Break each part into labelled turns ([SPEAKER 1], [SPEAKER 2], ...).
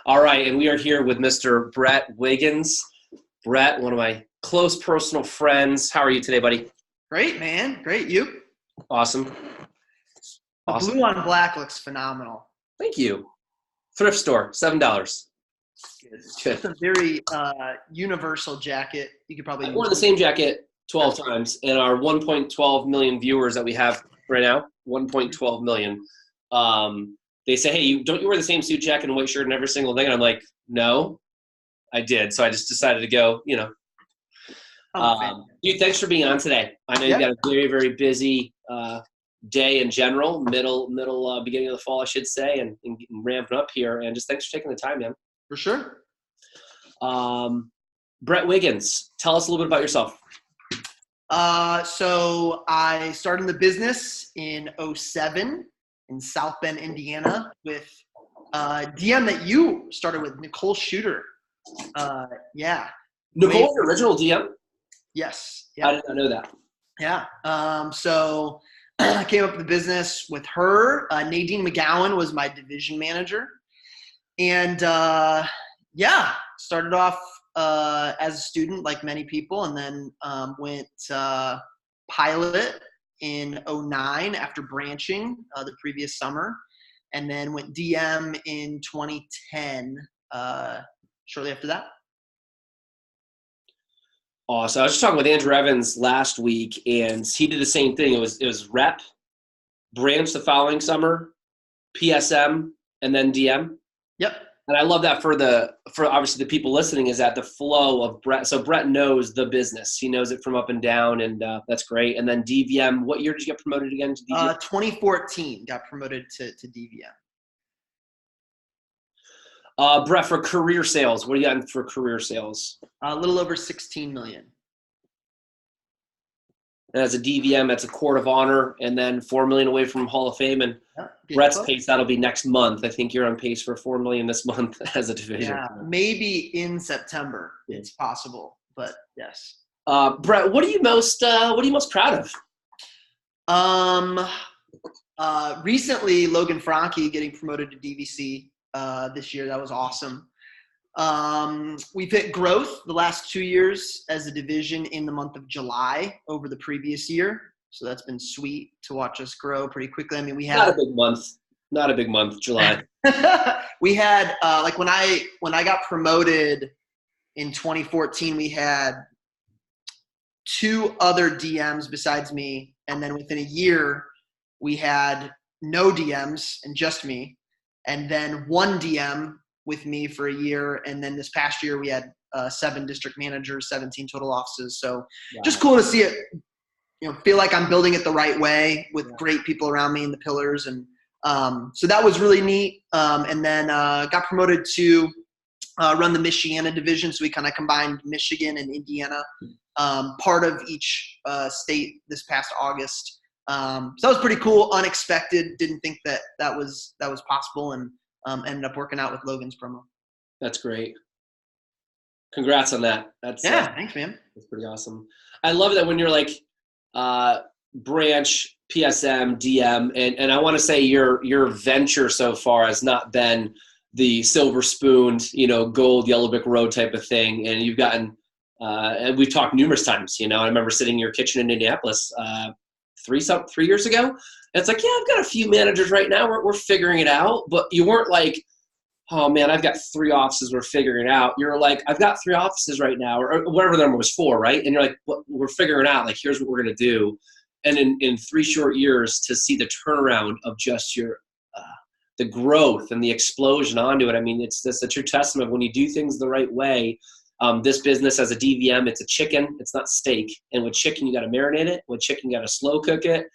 [SPEAKER 1] All right, and we are here with Mr. Brett Wiggins. Brett, one of my close personal friends. How are you today, buddy?
[SPEAKER 2] Great, man. Great. You?
[SPEAKER 1] Awesome.
[SPEAKER 2] The
[SPEAKER 1] Awesome.
[SPEAKER 2] blue on black looks phenomenal.
[SPEAKER 1] Thank you. Thrift store, $7.
[SPEAKER 2] It's a very universal jacket. You could probably
[SPEAKER 1] I've worn the same jacket 12 times, and our 1.12 million viewers that we have right now, 1.12 million, they say, hey, don't you wear the same suit jacket and white shirt and every single thing? And I'm like, no, I did. So I just decided to go, Dude, thanks for being on today. I know you've got a very, very busy day in general, beginning of the fall, I should say, and ramping up here. And just thanks for taking the time, man.
[SPEAKER 2] For sure.
[SPEAKER 1] Brett Wiggins, tell us a little bit about yourself.
[SPEAKER 2] So I started in the business in 2007 in South Bend, Indiana with DM that you started with, Nicole Shooter.
[SPEAKER 1] Nicole, the original DM?
[SPEAKER 2] Yes.
[SPEAKER 1] I did not know that.
[SPEAKER 2] Yeah. So I came up with the business with her. Nadine McGowan was my division manager. And started off as a student like many people, and then went pilot in 2009 after branching the previous summer, and then went DM in 2010 shortly after that.
[SPEAKER 1] Awesome. I was just talking with Andrew Evans last week, and he did the same thing. It was rep, branch the following summer, PSM, and then DM.
[SPEAKER 2] Yep.
[SPEAKER 1] And I love that for obviously the people listening, is that the flow of Brett. So Brett knows the business. He knows it from up and down, and that's great. And then DVM, what year did you get promoted again to DVM?
[SPEAKER 2] 2014 got promoted to DVM.
[SPEAKER 1] Brett, for career sales, what do you got for career sales?
[SPEAKER 2] A little over 16 million.
[SPEAKER 1] And as a DVM, that's a court of honor, and then 4 million away from Hall of Fame. And Brett's pace, that'll be next month. I think you're on pace for 4 million this month as a division.
[SPEAKER 2] Yeah, maybe in September it's possible, but yes.
[SPEAKER 1] Brett, what are you most proud
[SPEAKER 2] of? Recently, Logan Franke getting promoted to DVC this year. That was awesome. We've hit growth the last 2 years as a division in the month of July over the previous year. So that's been sweet to watch us grow pretty quickly. I mean, we had
[SPEAKER 1] not a big month, July.
[SPEAKER 2] We had when I got promoted in 2014, we had 2 other DMs besides me, and then within a year we had no DMs and just me, and then 1 DM with me for a year, and then this past year we had 7 district managers, 17 total offices. So just cool to see it, feel like I'm building it the right way with great people around me in the pillars. And so that was really neat. And then got promoted to run the Michiana division. So we kind of combined Michigan and Indiana, part of each state this past August. So that was pretty cool, unexpected. Didn't think that was possible, and ended up working out with Logan's promo.
[SPEAKER 1] That's great. Congrats on that.
[SPEAKER 2] Thanks, man.
[SPEAKER 1] That's pretty awesome. I love that when you're like branch, PSM, DM, and I want to say your venture so far has not been the silver spooned, gold yellow brick road type of thing. And you've gotten, and we've talked numerous times, I remember sitting in your kitchen in Indianapolis 3 years ago. And it's like, yeah, I've got a few managers right now. We're figuring it out. But you weren't like, oh man, I've got 3 offices. We're figuring it out. You're like, I've got 3 offices right now, or whatever the number was 4, right? And you're like, well, we're figuring it out. Like, here's what we're going to do. And in 3 short years, to see the turnaround of just the growth and the explosion onto it. I mean, it's a true testament of when you do things the right way. This business as a DVM, it's a chicken. It's not steak. And with chicken, you got to marinate it. With chicken, you got to slow cook it.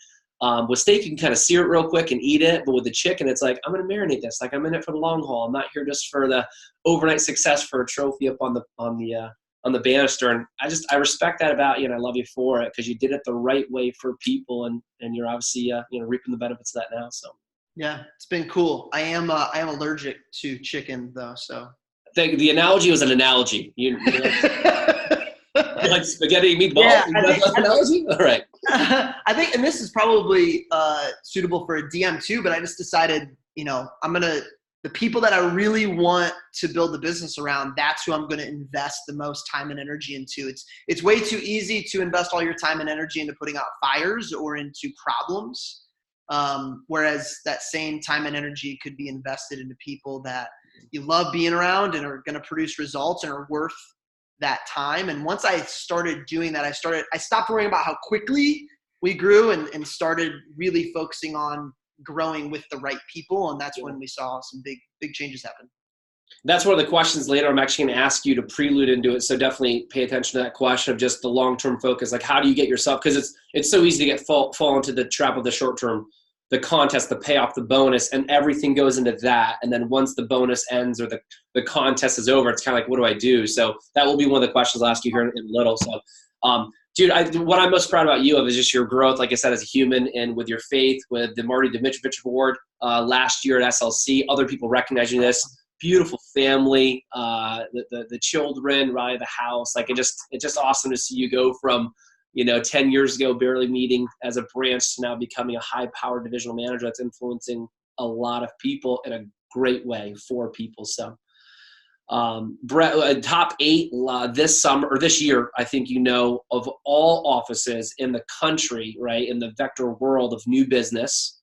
[SPEAKER 1] With steak, you can kind of sear it real quick and eat it. But with the chicken, it's like, I'm going to marinate this. Like, I'm in it for the long haul. I'm not here just for the overnight success for a trophy up on the banister. And I respect that about you, and I love you for it, because you did it the right way for people, and you're obviously reaping the benefits of that now. So
[SPEAKER 2] yeah, it's been cool. I am allergic to chicken though, so.
[SPEAKER 1] The analogy was an analogy. You like spaghetti meatballs?
[SPEAKER 2] Yeah,
[SPEAKER 1] analogy? All right.
[SPEAKER 2] I think, and this is probably suitable for a DM too, but I just decided, I'm going to the people that I really want to build the business around, that's who I'm going to invest the most time and energy into. It's way too easy to invest all your time and energy into putting out fires or into problems. Whereas that same time and energy could be invested into people that you love being around and are going to produce results and are worth that time. And once I started doing that, I stopped worrying about how quickly we grew and started really focusing on growing with the right people. And that's when we saw some big changes happen.
[SPEAKER 1] That's one of the questions later I'm actually going to ask you to prelude into it. So definitely pay attention to that question of just the long-term focus. Like, how do you get yourself? Because it's so easy to fall into the trap of the short-term, the contest, the payoff, the bonus, and everything goes into that. And then once the bonus ends or the contest is over, it's kind of like, what do I do? So that will be one of the questions I'll ask you here in a little. So, dude, what I'm most proud about you of is just your growth, like I said, as a human, and with your faith, with the Marty Dimitrovich Award last year at SLC, other people recognizing this. Beautiful family, the children, right, the house. Like, it's just awesome to see you go from, 10 years ago, barely meeting as a branch to now becoming a high-powered divisional manager that's influencing a lot of people in a great way for people. So, Brett, top 8 this summer or this year, I think, of all offices in the country, right, in the vector world of new business,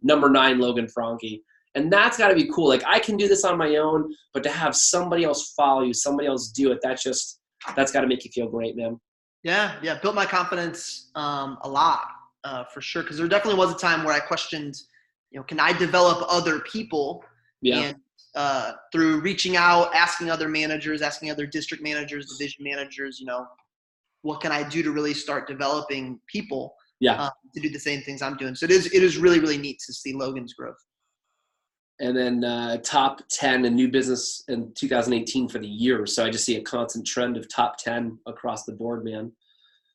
[SPEAKER 1] number 9, Logan Franke. And that's got to be cool. Like, I can do this on my own, but to have somebody else follow you, somebody else do it, that's got to make you feel great, man. Yeah.
[SPEAKER 2] Built my confidence a lot for sure. Because there definitely was a time where I questioned, can I develop other people?
[SPEAKER 1] Yeah.
[SPEAKER 2] And through reaching out, asking other managers, asking other district managers, division managers, what can I do to really start developing people to do the same things I'm doing? So it is really, really neat to see Logan's growth.
[SPEAKER 1] And then top 10 in new business in 2018 for the year. So I just see a constant trend of top 10 across the board, man.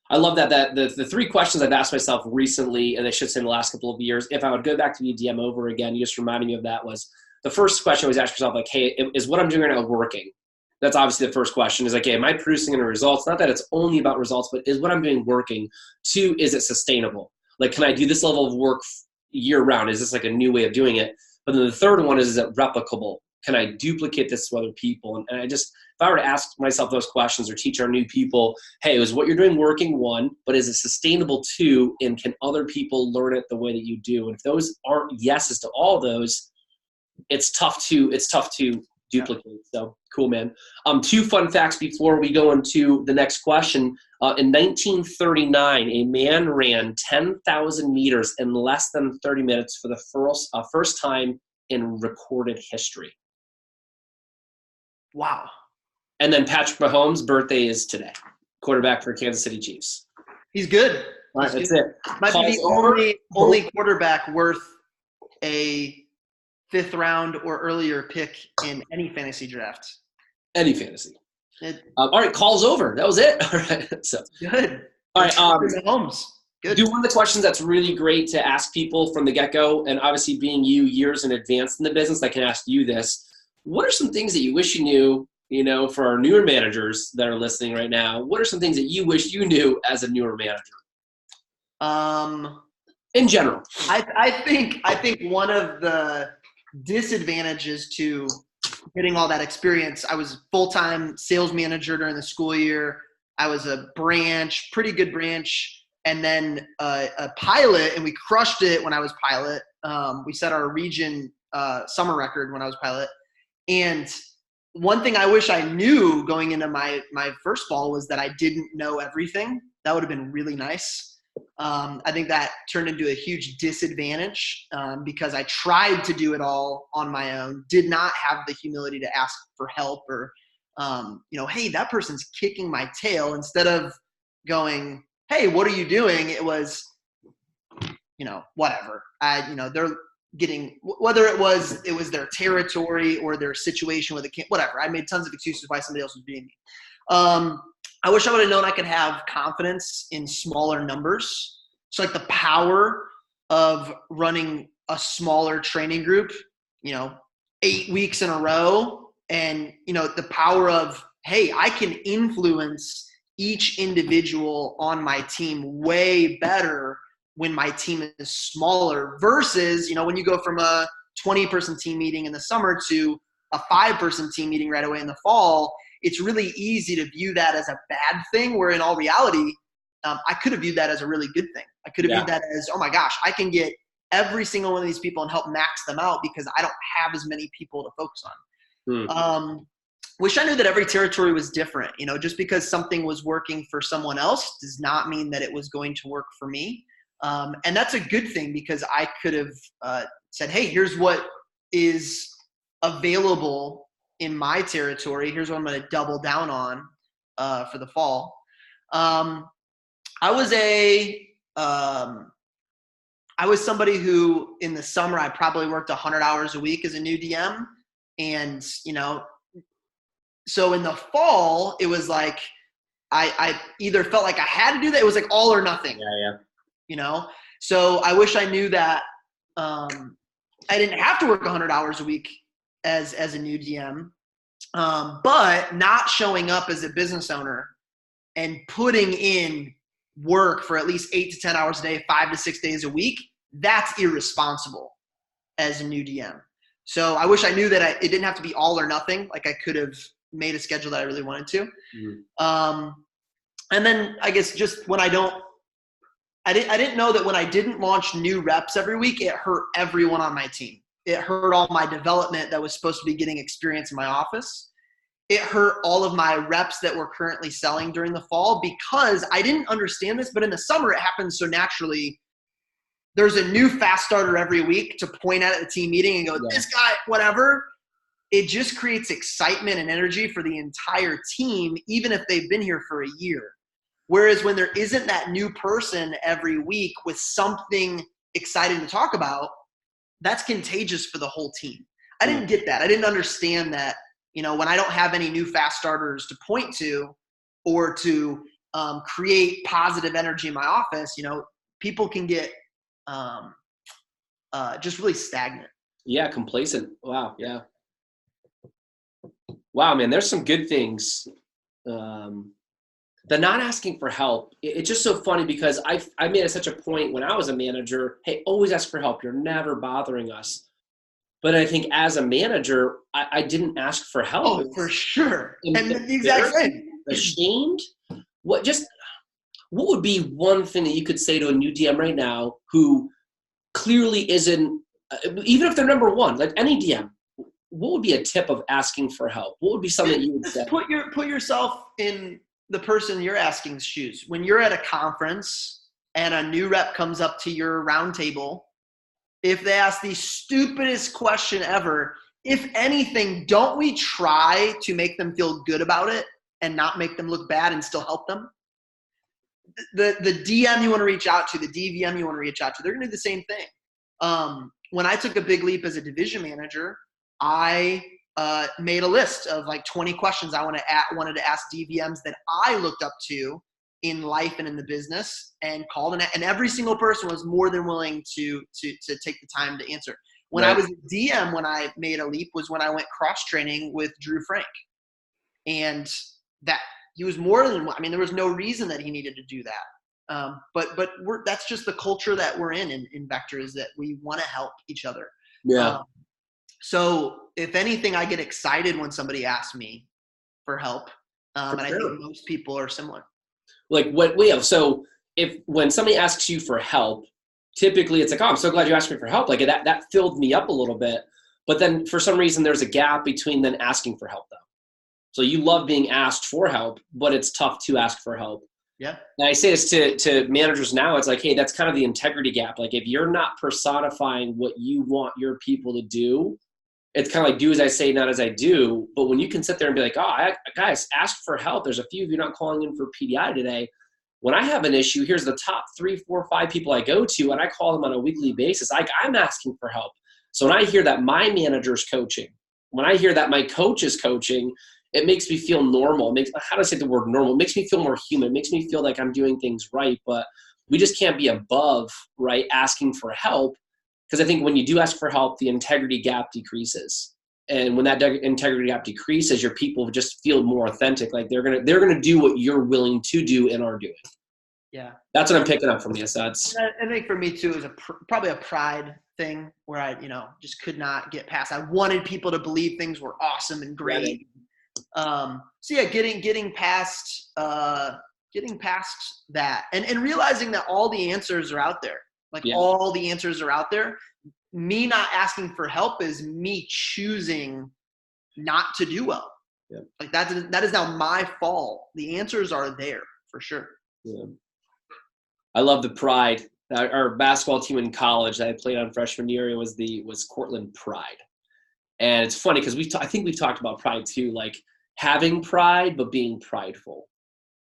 [SPEAKER 1] I love that the 3 questions I've asked myself recently, and I should say in the last couple of years, if I would go back to BDM over again, you just reminded me of that, was the first question I always ask yourself, like, hey, is what I'm doing right now working? That's obviously the first question, is like, hey, am I producing any results? Not that it's only about results, but is what I'm doing working? 2, is it sustainable? Like, can I do this level of work year round? Is this like a new way of doing it? But then the third one is it replicable? Can I duplicate this to other people? And if I were to ask myself those questions or teach our new people, hey, is what you're doing working, 1, but is it sustainable, 2, and can other people learn it the way that you do? And if those aren't yeses to all those, it's tough to duplicate. So cool, man. 2 fun facts before we go into the next question. In 1939, a man ran 10,000 meters in less than 30 minutes for the first time in recorded history.
[SPEAKER 2] Wow.
[SPEAKER 1] And then Patrick Mahomes' birthday is today, quarterback for Kansas City Chiefs.
[SPEAKER 2] He's good.
[SPEAKER 1] All right, that's it.
[SPEAKER 2] Might be the only quarterback worth a 5th round or earlier pick in any fantasy draft.
[SPEAKER 1] Any fantasy. All right, call's over. That was it. All right, so
[SPEAKER 2] good.
[SPEAKER 1] All right,
[SPEAKER 2] Mahomes. Good.
[SPEAKER 1] Do one of the questions that's really great to ask people from the get-go, and obviously being you years in advance in the business, I can ask you this. What are some things that you wish you knew, for our newer managers that are listening right now? What are some things that you wish you knew as a newer manager? In general.
[SPEAKER 2] I think one of the disadvantages to getting all that experience, I was full-time sales manager during the school year. I was a pretty good branch, and then a pilot, and we crushed it when I was pilot. We set our region summer record when I was pilot. And one thing I wish I knew going into my first fall was that I didn't know everything. That would have been really nice. I think that turned into a huge disadvantage because I tried to do it all on my own, did not have the humility to ask for help or, hey, that person's kicking my tail. Instead of going, hey, what are you doing? It was, whatever. They're getting, whether it was their territory or their situation with a kid, whatever. I made tons of excuses why somebody else was beating me. I wish I would have known I could have confidence in smaller numbers. So like the power of running a smaller training group, 8 weeks in a row, and, the power of, hey, I can influence each individual on my team way better when my team is smaller versus, when you go from a 20-person team meeting in the summer to a 5-person team meeting right away in the fall, it's really easy to view that as a bad thing, where in all reality, I could have viewed that as a really good thing. I could have viewed that as, oh my gosh, I can get every single one of these people and help max them out because I don't have as many people to focus on. Wish I knew that every territory was different. Just because something was working for someone else does not mean that it was going to work for me. And that's a good thing, because I could have said, hey, here's what is available in my territory. Here's what I'm going to double down on for the fall. I was somebody who in the summer, I probably worked 100 hours a week as a new DM. And, so in the fall, it was like, I either felt like I had to do that. It was like all or nothing. So I wish I knew that I didn't have to work 100 hours a week as a new DM. But not showing up as a business owner and putting in work for at least 8 to 10 hours a day, 5 to 6 days a week, that's irresponsible as a new DM. So I wish I knew that it didn't have to be all or nothing. Like, I could have made a schedule that I really wanted to. And then I guess just when I didn't know that when I didn't launch new reps every week, it hurt everyone on my team. It hurt all my development that was supposed to be getting experience in my office. It hurt all of my reps that were currently selling during the fall, because I didn't understand this, but in the summer it happens so naturally. There's a new fast starter every week to point at the team meeting and go, this guy, whatever. It just creates excitement and energy for the entire team, even if they've been here for a year. Whereas when there isn't that new person every week with something exciting to talk about, that's contagious for the whole team. I didn't get that. I didn't understand that, when I don't have any new fast starters to point to or to create positive energy in my office, people can get just really stagnant.
[SPEAKER 1] Yeah, complacent. Wow, yeah. Wow, man, there's some good things. The not asking for help, it's just so funny, because I made such a point when I was a manager, hey, always ask for help. You're never bothering us. But I think as a manager, I didn't ask for help.
[SPEAKER 2] Oh, for sure. And the exact same.
[SPEAKER 1] Ashamed? What would be one thing that you could say to a new DM right now who clearly isn't, even if they're number one, like any DM, what would be a tip of asking for help? What would be something that you would say?
[SPEAKER 2] Put yourself in the person you're asking's shoes. When you're at a conference and a new rep comes up to your round table, if they ask the stupidest question ever, if anything, don't we try to make them feel good about it and not make them look bad and still help them? The DM you want to reach out to, the DVM you want to reach out to, they're going to do the same thing. When I took a big leap as a division manager, I made a list of like 20 questions I wanted to ask DVMs that I looked up to in life and in the business, and called and every single person was more than willing to take the time to answer. When I was a DM, when I made a leap was when I went cross training with Drew Frank, and that he was more than, there was no reason that he needed to do that. But that's just the culture that we're in Vector, is that we want to help each other.
[SPEAKER 1] Yeah.
[SPEAKER 2] So if anything, I get excited when somebody asks me for help. And I think most people are similar.
[SPEAKER 1] Like so when somebody asks you for help, typically it's like, oh, I'm so glad you asked me for help. Like that filled me up a little bit. But then for some reason, there's a gap between then asking for help though. So you love being asked for help, but it's tough to ask for help.
[SPEAKER 2] Yeah.
[SPEAKER 1] And I say this to managers now, it's like, hey, that's kind of the integrity gap. Like if you're not personifying what you want your people to do, it's kind of like do as I say, not as I do. But when you can sit there and be like, oh, guys, ask for help. There's a few of you not calling in for PDI today. When I have an issue, here's the top 3, 4, 5 people I go to, and I call them on a weekly basis. I'm asking for help. So when I hear that my manager's coaching, when I hear that my coach is coaching, it makes me feel normal. How do I say the word normal? It makes me feel more human. It makes me feel like I'm doing things right. But we just can't be above, right, asking for help. Because I think when you do ask for help, the integrity gap decreases. And when that integrity gap decreases, your people just feel more authentic. Like they're gonna do what you're willing to do and are doing.
[SPEAKER 2] Yeah.
[SPEAKER 1] That's what I'm picking up from you. So that's,
[SPEAKER 2] I think for me too, it was probably a pride thing where I, just could not get past. I wanted people to believe things were awesome and great. So yeah, getting past that and realizing that all the answers are out there. Like all the answers are out there. Me not asking for help is me choosing not to do well.
[SPEAKER 1] Yeah.
[SPEAKER 2] Like that is now my fault. The answers are there for sure.
[SPEAKER 1] Yeah. I love the pride. Our basketball team in college that I played on freshman year was Cortland Pride. And it's funny because I think we've talked about pride too, like having pride, but being prideful.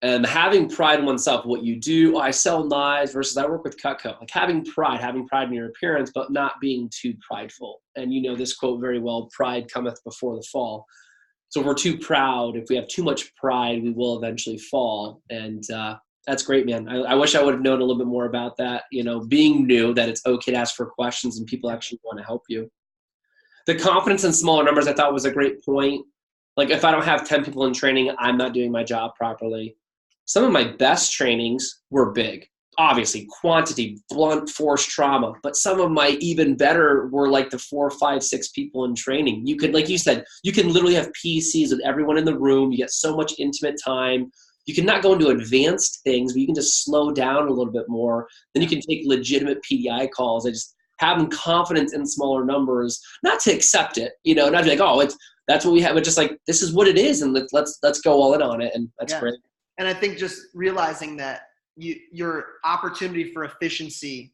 [SPEAKER 1] And having pride in oneself, what you do, I sell knives versus I work with Cutco. Like having pride in your appearance, but not being too prideful. And you know this quote very well, pride cometh before the fall. So if we're too proud, if we have too much pride, we will eventually fall. And that's great, man. I wish I would have known a little bit more about that, being new, that it's okay to ask for questions and people actually want to help you. The confidence in smaller numbers I thought was a great point. Like if I don't have 10 people in training, I'm not doing my job properly. Some of my best trainings were big. Obviously, quantity, blunt force trauma. But some of my even better were like the 4, 5, 6 people in training. You could, like you said, you can literally have PCs with everyone in the room. You get so much intimate time. You can not go into advanced things, but you can just slow down a little bit more. Then you can take legitimate PDI calls. Having confidence in smaller numbers, not to accept it, not to be like, that's what we have, but just like, this is what it is, and let's go all in on it, and that's great.
[SPEAKER 2] And I think just realizing that your opportunity for efficiency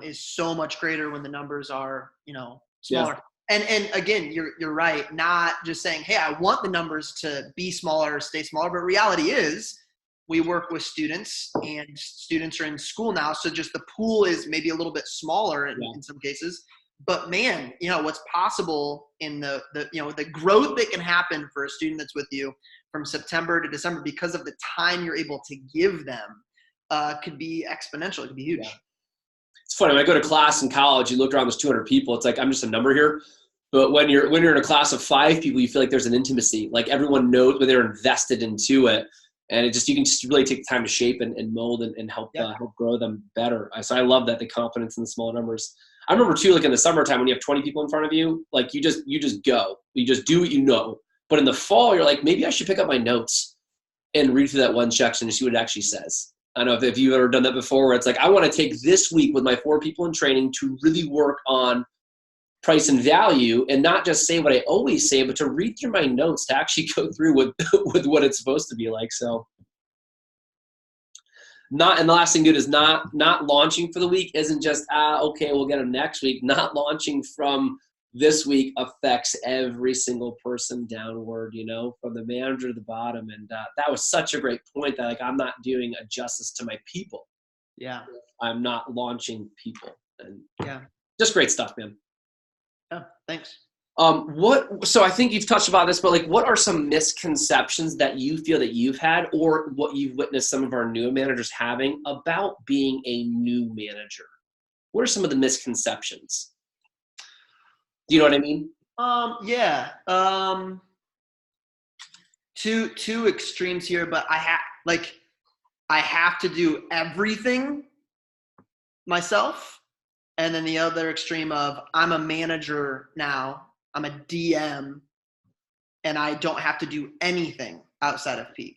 [SPEAKER 2] is so much greater when the numbers are, smaller. Yeah. And again, you're right. Not just saying, hey, I want the numbers to be smaller or stay smaller, but reality is we work with students and students are in school now. So just the pool is maybe a little bit smaller in some cases, but man, what's possible in the growth that can happen for a student that's with you from September to December because of the time you're able to give them could be exponential. It could be huge. Yeah.
[SPEAKER 1] It's funny, when I go to class in college, you look around, there's 200 people. It's like, I'm just a number here. But when you're in a class of 5 people, you feel like there's an intimacy. Like everyone knows when they're invested into it. And you can just really take the time to shape and mold and help help grow them better. So I love that, the confidence in the smaller numbers. I remember too, like in the summertime when you have 20 people in front of you, like you just go. You just do what you know. But in the fall, you're like, maybe I should pick up my notes and read through that one section and see what it actually says. I don't know if you've ever done that before, where it's like, I want to take this week with my 4 people in training to really work on price and value and not just say what I always say, but to read through my notes to actually go through with what it's supposed to be like. So and the last thing, dude, is not launching for the week isn't just, okay, we'll get them next week. Not launching from this week affects every single person downward, from the manager to the bottom. And that was such a great point that, like, I'm not doing a justice to my people.
[SPEAKER 2] Yeah.
[SPEAKER 1] I'm not launching people. And just great stuff, man.
[SPEAKER 2] Yeah, thanks.
[SPEAKER 1] So I think you've touched about this, but like, what are some misconceptions that you feel that you've had, or what you've witnessed some of our new managers having about being a new manager? What are some of the misconceptions? Do you know what I mean?
[SPEAKER 2] Yeah. Two extremes here, but I have to do everything myself. And then the other extreme of I'm a manager now, I'm a DM, and I don't have to do anything outside of peak.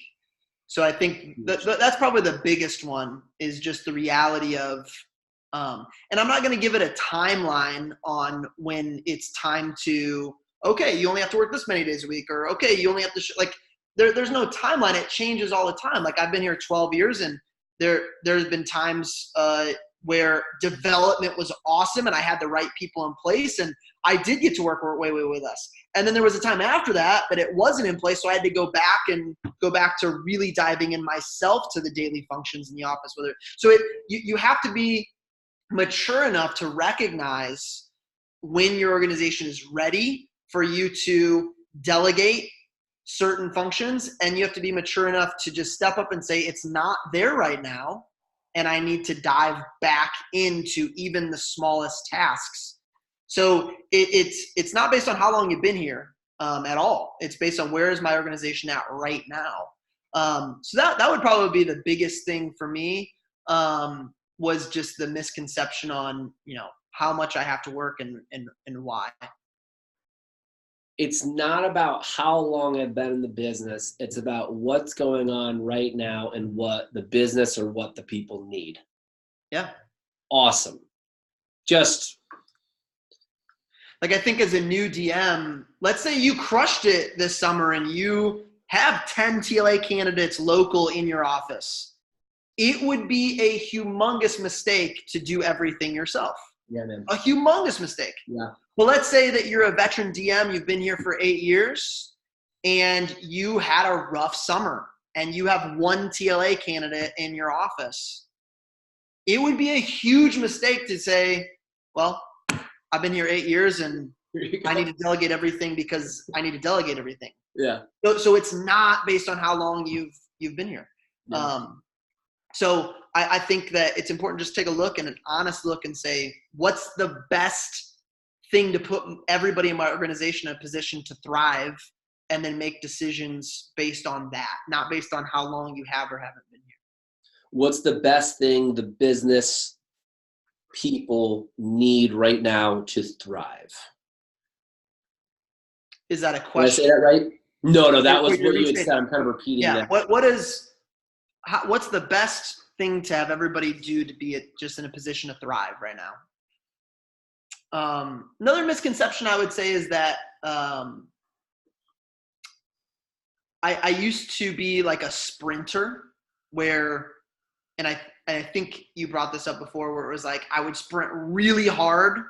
[SPEAKER 2] So I think that's probably the biggest one, is just the reality of, and I'm not going to give it a timeline on when it's time to, okay, you only have to work this many days a week, or okay, you only have to, there's no timeline. It changes all the time. Like I've been here 12 years and there's been times, where development was awesome and I had the right people in place and I did get to work way with us. And then there was a time after that it wasn't in place. So I had to go back to really diving in myself to the daily functions in the office. You have to be mature enough to recognize when your organization is ready for you to delegate certain functions, and you have to be mature enough to just step up and say, it's not there right now, and I need to dive back into even the smallest tasks. So it's not based on how long you've been here at all. It's based on where is my organization at right now. So that would probably be the biggest thing for me, was just the misconception on, how much I have to work and why.
[SPEAKER 1] It's not about how long I've been in the business. It's about what's going on right now and what the business or what the people need.
[SPEAKER 2] Yeah.
[SPEAKER 1] Awesome. Just
[SPEAKER 2] like, I think as a new DM, let's say you crushed it this summer and you have 10 TLA candidates local in your office. It would be a humongous mistake to do everything yourself.
[SPEAKER 1] Yeah, man.
[SPEAKER 2] A humongous mistake.
[SPEAKER 1] Yeah.
[SPEAKER 2] Well, let's say that you're a veteran DM, you've been here for 8 years, and you had a rough summer, and you have one TLA candidate in your office. It would be a huge mistake to say, well, I've been here 8 years, and I need to delegate everything because I need to delegate everything.
[SPEAKER 1] Yeah.
[SPEAKER 2] So it's not based on how long you've been here. Yeah. So I think that it's important to just take a look and an honest look and say, what's the best thing to put everybody in my organization in a position to thrive, and then make decisions based on that, not based on how long you have or haven't been here.
[SPEAKER 1] What's the best thing the business people need right now to thrive?
[SPEAKER 2] Is that a question?
[SPEAKER 1] Did I say that right? No, that was what you had said. I'm kind of repeating that.
[SPEAKER 2] What's the best thing to have everybody do to be just in a position to thrive right now? Another misconception I would say is that I used to be like a sprinter where, and I think you brought this up before, where it was like I would sprint really hard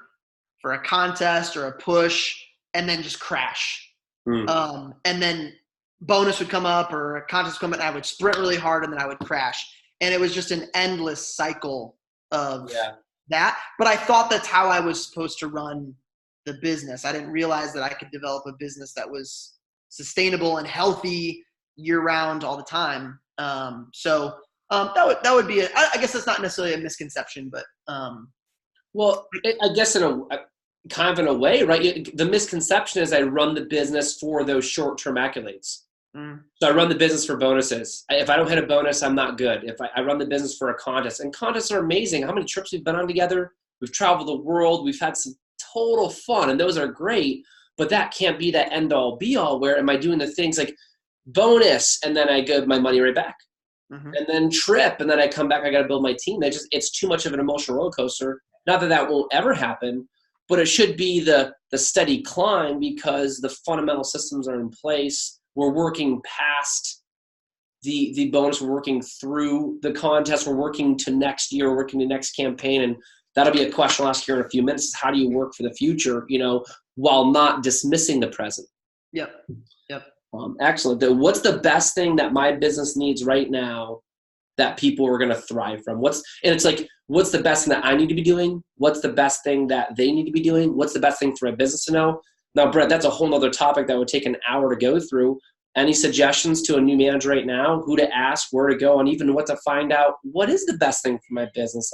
[SPEAKER 2] for a contest or a push and then just crash. And then bonus would come up or a contest would come up and I would sprint really hard and then I would crash. And it was just an endless cycle of that. But I thought that's how I was supposed to run the business. I didn't realize that I could develop a business that was sustainable and healthy year round all the time. So that would be I guess that's not necessarily a misconception, but
[SPEAKER 1] well, I guess in a way, right? The misconception is I run the business for those short-term accolades. So I run the business for bonuses. If I don't hit a bonus, I'm not good. If I run the business for a contest, and contests are amazing. How many trips we've been on together? We've traveled the world. We've had some total fun, and those are great. But that can't be that end-all, be-all. Where am I doing the things like bonus, and then I give my money right back, and then trip, and then I come back. I got to build my team. It's too much of an emotional roller coaster. Not that won't ever happen, but it should be the steady climb because the fundamental systems are in place. We're working past the bonus. We're working through the contest. We're working to next year. We're working to next campaign. And that'll be a question I'll ask here in a few minutes is how do you work for the future, while not dismissing the present?
[SPEAKER 2] Yep.
[SPEAKER 1] Excellent. What's the best thing that my business needs right now that people are going to thrive from? What's the best thing that I need to be doing? What's the best thing that they need to be doing? What's the best thing for a business to know? Now, Brett, that's a whole nother topic that would take an hour to go through. Any suggestions to a new manager right now, who to ask, where to go, and even what to find out? What is the best thing for my business?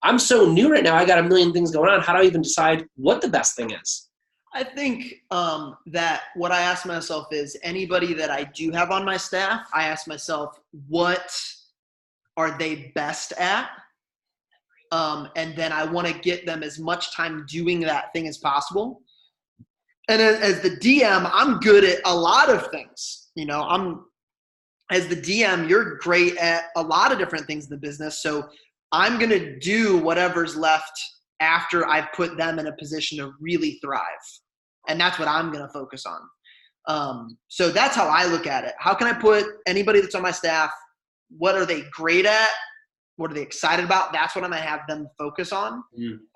[SPEAKER 1] I'm so new right now. I got a million things going on. How do I even decide what the best thing is?
[SPEAKER 2] I think that what I ask myself is anybody that I do have on my staff, I ask myself, what are they best at? And then I want to get them as much time doing that thing as possible. And as the DM, I'm good at a lot of things. As the DM, you're great at a lot of different things in the business. So I'm going to do whatever's left after I've put them in a position to really thrive. And that's what I'm going to focus on. So that's how I look at it. How can I put anybody that's on my staff, what are they great at? What are they excited about? That's what I'm going to have them focus on.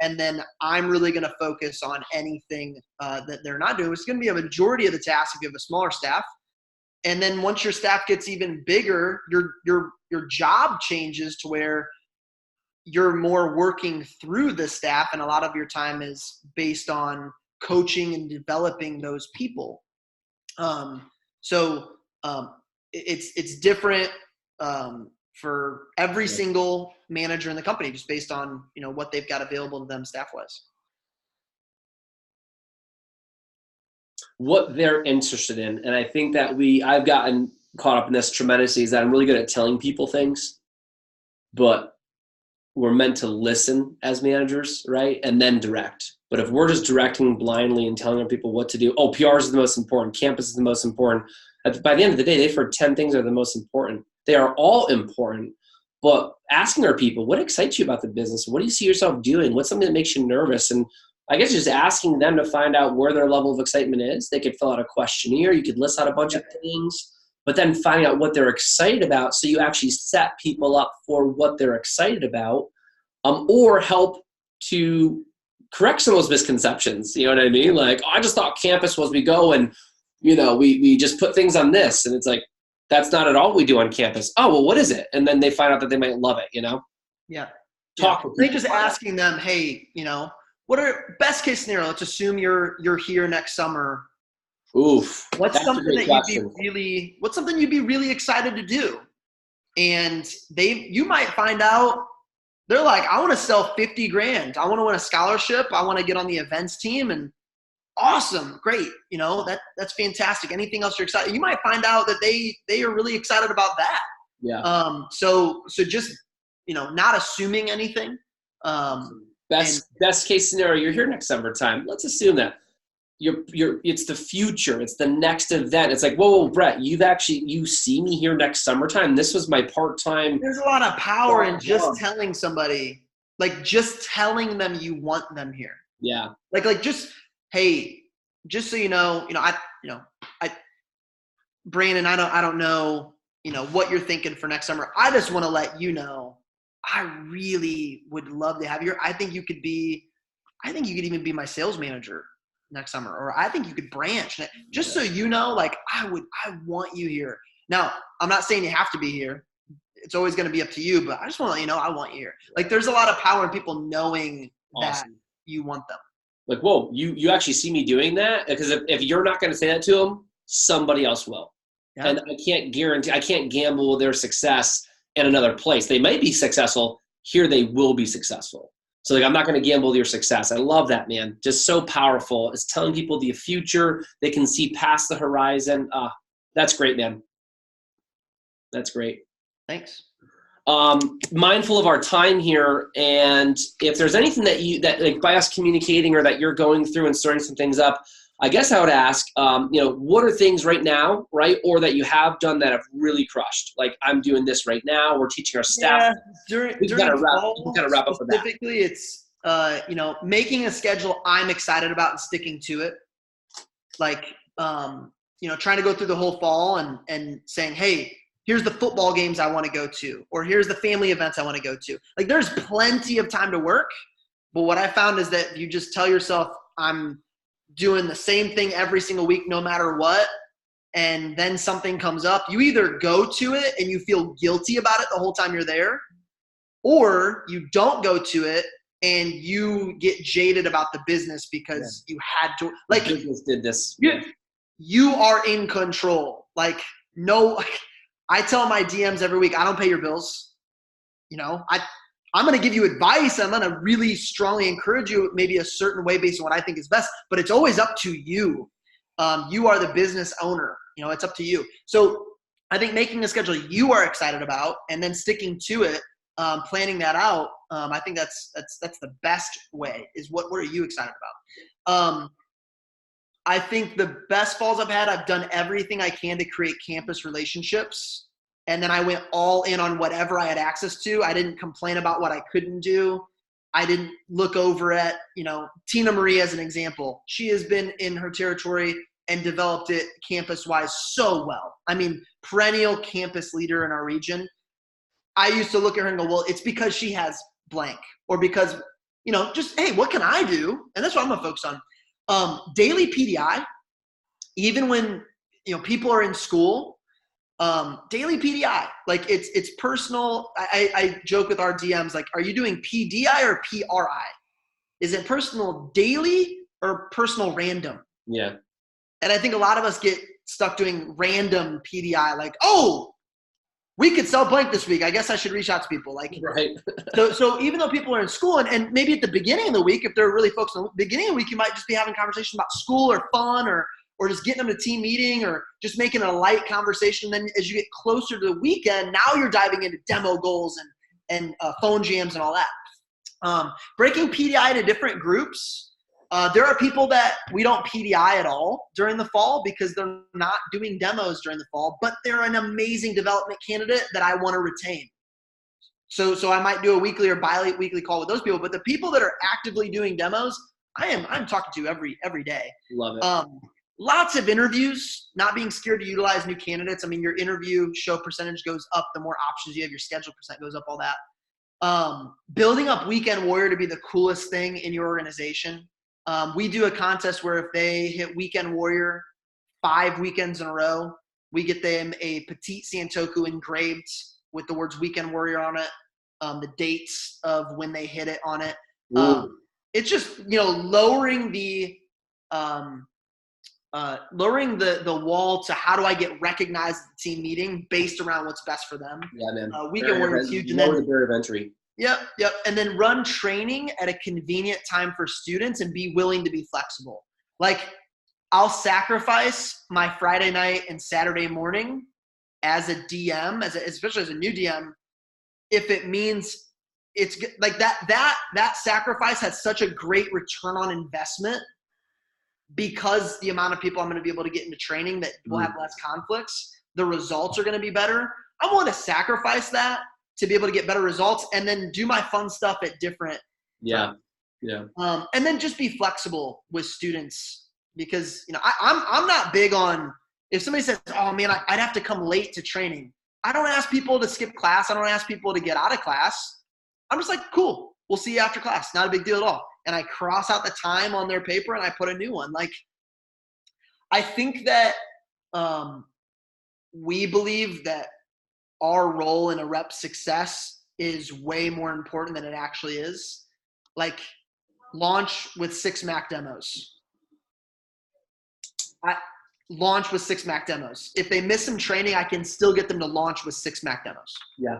[SPEAKER 2] And then I'm really going to focus on anything that they're not doing. It's going to be a majority of the tasks if you have a smaller staff. And then once your staff gets even bigger, your job changes to where you're more working through the staff. And a lot of your time is based on coaching and developing those people. It's different for every single manager in the company, just based on, what they've got available to them staff-wise.
[SPEAKER 1] What they're interested in. And I think that I've gotten caught up in this tremendously is that I'm really good at telling people things, but we're meant to listen as managers, right? And then direct. But if we're just directing blindly and telling people what to do, oh, PR is the most important, campus is the most important. By the end of the day, they've heard 10 things are the most important. They are all important, but asking our people, what excites you about the business? What do you see yourself doing? What's something that makes you nervous? And I guess just asking them to find out where their level of excitement is. They could fill out a questionnaire. You could list out a bunch of things, but then finding out what they're excited about so you actually set people up for what they're excited about, or help to correct some of those misconceptions. You know what I mean? Like, oh, I just thought campus was we go and, we just put things on this. And it's like, that's not at all what we do on campus. Oh, well, what is it? And then they find out that they might love it,
[SPEAKER 2] Yeah.
[SPEAKER 1] Talk.
[SPEAKER 2] I think just asking them, hey, what are best case scenario? Let's assume you're here next summer.
[SPEAKER 1] Oof.
[SPEAKER 2] What's something you'd be really excited to do? And you might find out they're like, I want to sell 50 grand. I want to win a scholarship. I want to get on the events team, and awesome. Great. That's fantastic. Anything else you're excited? You might find out that they are really excited about that.
[SPEAKER 1] Yeah.
[SPEAKER 2] So just, not assuming anything.
[SPEAKER 1] Best case scenario, you're here next summertime. Let's assume that it's the future. It's the next event. It's like, whoa, Brett, you see me here next summertime. This was my part-time.
[SPEAKER 2] There's a lot of power in just telling somebody, like just telling them you want them here.
[SPEAKER 1] Yeah.
[SPEAKER 2] Like just, hey, just so you know, Brandon, I don't know, what you're thinking for next summer. I just want to let you know, I really would love to have you. I think you could even be my sales manager next summer, or I think you could branch. Just so you know, like I want you here. Now, I'm not saying you have to be here. It's always going to be up to you, but I just want to let you know, I want you here. Like there's a lot of power in people knowing that you want them.
[SPEAKER 1] Like, whoa, you actually see me doing that? Because if you're not going to say that to them, somebody else will. Yeah. And I can't gamble their success in another place. They might be successful. Here they will be successful. So like, I'm not going to gamble your success. I love that, man. Just so powerful. It's telling people the future. They can see past the horizon. That's great, man. That's great.
[SPEAKER 2] Thanks.
[SPEAKER 1] Mindful of our time here, and if there's anything that like by us communicating or that you're going through and starting some things up, I guess I would ask, what are things right now, right, or that you have done that have really crushed? Like, I'm doing this right now. We're teaching our staff.
[SPEAKER 2] During
[SPEAKER 1] wrap up with that.
[SPEAKER 2] Specifically, it's making a schedule I'm excited about and sticking to it. Like, trying to go through the whole fall and saying, hey, here's the football games I want to go to, or here's the family events I want to go to. Like, there's plenty of time to work, but what I found is that you just tell yourself, I'm doing the same thing every single week, no matter what, and then something comes up. You either go to it and you feel guilty about it the whole time you're there, or you don't go to it and you get jaded about the business because you had to. Like,
[SPEAKER 1] the business did this.
[SPEAKER 2] You are in control. Like, no. I tell my DMs every week, I don't pay your bills. I'm going to give you advice. I'm going to really strongly encourage you maybe a certain way based on what I think is best, but it's always up to you. You are the business owner. It's up to you. So I think making a schedule you are excited about and then sticking to it, planning that out, I think that's the best way is what are you excited about? I think the best falls I've had, I've done everything I can to create campus relationships. And then I went all in on whatever I had access to. I didn't complain about what I couldn't do. I didn't look over at, Tina Marie as an example. She has been in her territory and developed it campus-wise so well. I mean, perennial campus leader in our region. I used to look at her and go, well, it's because she has blank, or because, just, hey, what can I do? And that's what I'm going to focus on. Daily PDI, even when, people are in school, daily PDI, like it's personal. I joke with our DMs, like, are you doing PDI or PRI? Is it personal daily or personal random?
[SPEAKER 1] Yeah.
[SPEAKER 2] And I think a lot of us get stuck doing random PDI, like, oh, we could sell blank this week. I guess I should reach out to people. Like,
[SPEAKER 1] right.
[SPEAKER 2] so even though people are in school and maybe at the beginning of the week, if they're really focused on the beginning of the week, you might just be having conversations about school or fun or or just getting them to team meeting or just making a light conversation. Then as you get closer to the weekend, now you're diving into demo goals and phone jams and all that. Breaking PDI into different groups. There are people that we don't PDI at all during the fall because they're not doing demos during the fall, but they're an amazing development candidate that I want to retain. So I might do a weekly or bi-weekly call with those people, but the people that are actively doing demos, I'm talking to every day.
[SPEAKER 1] Love it.
[SPEAKER 2] Lots of interviews, not being scared to utilize new candidates. I mean, your interview show percentage goes up the more options you have, your schedule percent goes up, all that. Building up Weekend Warrior to be the coolest thing in your organization. We do a contest where if they hit Weekend Warrior 5 weekends in a row, we get them a petite Santoku engraved with the words Weekend Warrior on it, the dates of when they hit it on it. It's just, lowering the wall to how do I get recognized at the team meeting based around what's best for them.
[SPEAKER 1] Yeah, man.
[SPEAKER 2] Weekend Warrior is huge.
[SPEAKER 1] Lower the barrier of entry.
[SPEAKER 2] Yep. And then run training at a convenient time for students and be willing to be flexible. Like, I'll sacrifice my Friday night and Saturday morning as a DM, especially as a new DM, if it means it's like that sacrifice has such a great return on investment because the amount of people I'm going to be able to get into training that will have less conflicts, the results are going to be better. I'm willing to sacrifice that to be able to get better results and then do my fun stuff at different.
[SPEAKER 1] Yeah.
[SPEAKER 2] And then just be flexible with students because, I'm not big on, if somebody says, oh man, I'd have to come late to training. I don't ask people to skip class. I don't ask people to get out of class. I'm just like, cool, we'll see you after class. Not a big deal at all. And I cross out the time on their paper and I put a new one. Like, I think that we believe that our role in a rep's success is way more important than it actually is. Like, launch with 6 Mac demos. Launch with 6 Mac demos. If they miss some training, I can still get them to launch with 6 Mac demos.
[SPEAKER 1] Yeah.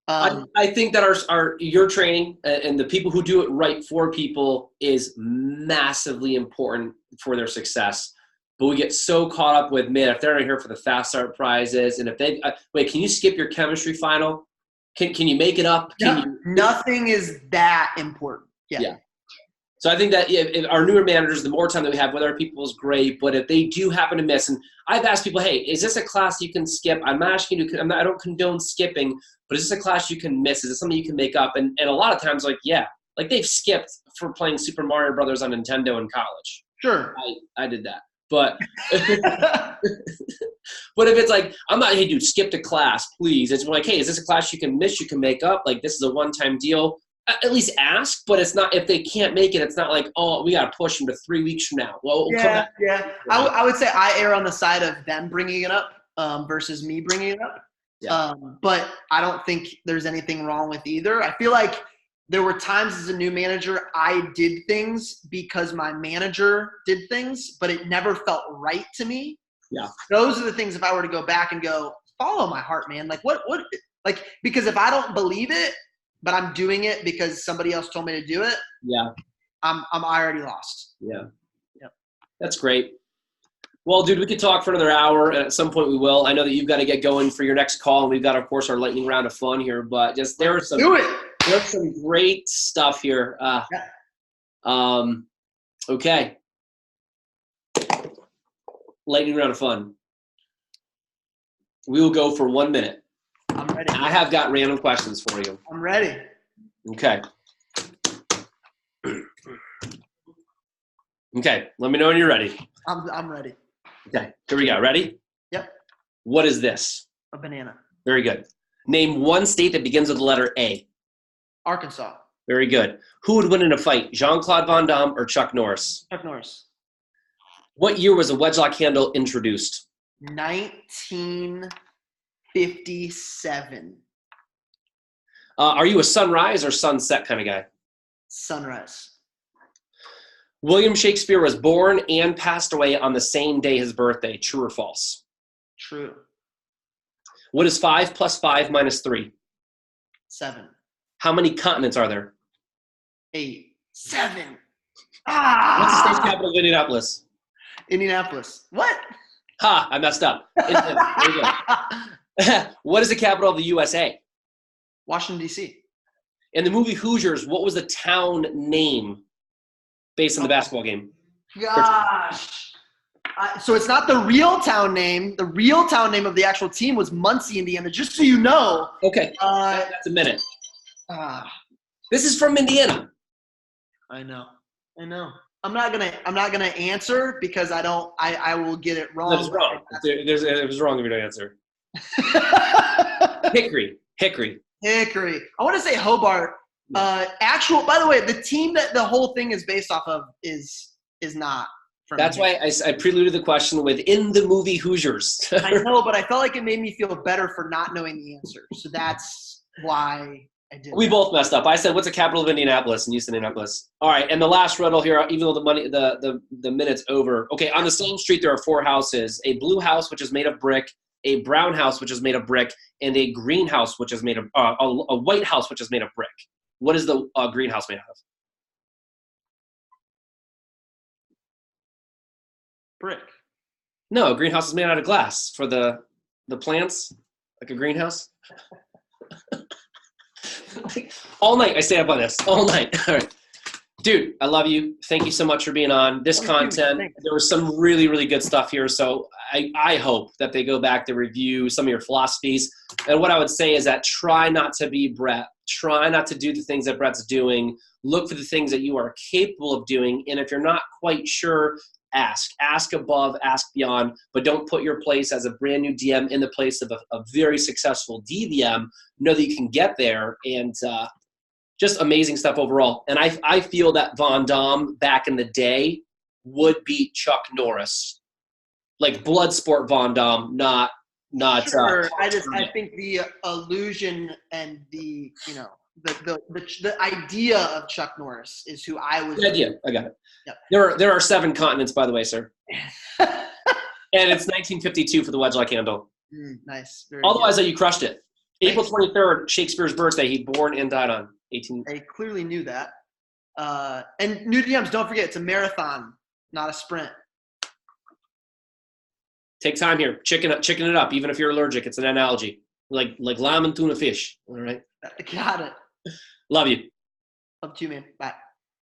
[SPEAKER 1] I think that your training and the people who do it right for people is massively important for their success. But we get so caught up with, man, if they're not here for the fast start prizes, and if they wait, can you skip your chemistry final? Can you make it up?
[SPEAKER 2] Nothing is that important. Yeah.
[SPEAKER 1] So I think that if our newer managers, the more time that we have with our people is great. But if they do happen to miss, and I've asked people, hey, is this a class you can skip? I'm not asking you. I don't condone skipping, but is this a class you can miss? Is it something you can make up? And a lot of times, like they've skipped for playing Super Mario Brothers on Nintendo in college.
[SPEAKER 2] Sure,
[SPEAKER 1] I did that. But but if it's like, I'm not, hey, dude, skip the class, please. It's like, hey, is this a class you can miss, you can make up? Like, this is a one-time deal. At least ask, but it's not, if they can't make it, it's not like, oh, we got to push them to 3 weeks from now. Well,
[SPEAKER 2] yeah. I would say I err on the side of them bringing it up versus me bringing it up. Yeah. But I don't think there's anything wrong with either. I feel like there were times as a new manager, I did things because my manager did things, but it never felt right to me.
[SPEAKER 1] Yeah.
[SPEAKER 2] Those are the things, if I were to go back and go, follow my heart, man. Like because if I don't believe it, but I'm doing it because somebody else told me to do it. Yeah. I'm already lost.
[SPEAKER 1] Yeah. That's great. Well, dude, we could talk for another hour, and at some point we will. I know that you've got to get going for your next call, and we've got, of course, our lightning round of fun here. But just there's some great stuff here. Okay. Lightning round of fun. We will go for 1 minute.
[SPEAKER 2] I'm ready.
[SPEAKER 1] I have got random questions for you.
[SPEAKER 2] I'm ready.
[SPEAKER 1] Okay. Okay. Let me know when you're ready.
[SPEAKER 2] I'm ready.
[SPEAKER 1] Okay. Here we go. Ready?
[SPEAKER 2] Yep.
[SPEAKER 1] What is this?
[SPEAKER 2] A banana.
[SPEAKER 1] Very good. Name one state that begins with the letter A.
[SPEAKER 2] Arkansas.
[SPEAKER 1] Very good. Who would win in a fight, Jean-Claude Van Damme or Chuck Norris?
[SPEAKER 2] Chuck Norris.
[SPEAKER 1] What year was a wedge lock handle introduced?
[SPEAKER 2] 1957.
[SPEAKER 1] Are you a sunrise or sunset kind of guy?
[SPEAKER 2] Sunrise.
[SPEAKER 1] William Shakespeare was born and passed away on the same day his birthday. True or false?
[SPEAKER 2] True.
[SPEAKER 1] What is 5 plus 5 minus 3?
[SPEAKER 2] 7.
[SPEAKER 1] How many continents are there?
[SPEAKER 2] 8. 7.
[SPEAKER 1] What's the state capital of Indianapolis?
[SPEAKER 2] Indianapolis. What?
[SPEAKER 1] Ha! I messed up. Indiana. There you go. What is the capital of the USA?
[SPEAKER 2] Washington, D.C.
[SPEAKER 1] In the movie Hoosiers, what was the town name based on the basketball game?
[SPEAKER 2] Gosh. So it's not the real town name. The real town name of the actual team was Muncie, Indiana, just so you know.
[SPEAKER 1] Okay. That's a minute.
[SPEAKER 2] Ah.
[SPEAKER 1] This is from Indiana.
[SPEAKER 2] I know. I'm not gonna answer because I will get it wrong.
[SPEAKER 1] That was wrong. It was wrong if you don't answer. Hickory.
[SPEAKER 2] I want to say Hobart. By the way, the team that the whole thing is based off of is not from
[SPEAKER 1] That's
[SPEAKER 2] here.
[SPEAKER 1] why I preluded the question with in the movie Hoosiers.
[SPEAKER 2] I know, but I felt like it made me feel better for not knowing the answer. So that's why I did
[SPEAKER 1] We
[SPEAKER 2] that.
[SPEAKER 1] both messed up. I said, what's the capital of Indianapolis? And you said Indianapolis. All right, and the last riddle here, even though the minute's over. Okay, on the same street there are 4 houses. A blue house, which is made of brick, a brown house, which is made of brick, and a green house, which is made of a white house, which is made of brick. What is the green house made of?
[SPEAKER 2] Brick.
[SPEAKER 1] No, a greenhouse is made out of glass for the plants, like a greenhouse. All night I stay up on this. All night. All right. Dude, I love you. Thank you so much for being on. This content, there was some really, really good stuff here. So I hope that they go back to review some of your philosophies. And what I would say is that try not to be Brett. Try not to do the things that Brett's doing. Look for the things that you are capable of doing. And if you're not quite sure, ask above, ask beyond, but don't put your place as a brand new DM in the place of a very successful DVM. Know that you can get there, and just amazing stuff overall. And I feel that Von Damme back in the day would beat Chuck Norris, like blood sport Von Damme, not.
[SPEAKER 2] Sure. I think the illusion and the the idea of Chuck Norris is who I was.
[SPEAKER 1] Good idea. I got it.
[SPEAKER 2] Yep.
[SPEAKER 1] There are 7 continents, by the way, sir. And it's 1952 for the wedge-like handle.
[SPEAKER 2] Nice.
[SPEAKER 1] Otherwise, you crushed it. April 23rd, Shakespeare's birthday. He born and died on 18.
[SPEAKER 2] I clearly knew that. And new DMs, don't forget, it's a marathon, not a sprint.
[SPEAKER 1] Take time here. Chicken it up. Even if you're allergic, it's an analogy. Like lime and tuna fish. All right.
[SPEAKER 2] Got it.
[SPEAKER 1] Love you.
[SPEAKER 2] Love you, man. Bye.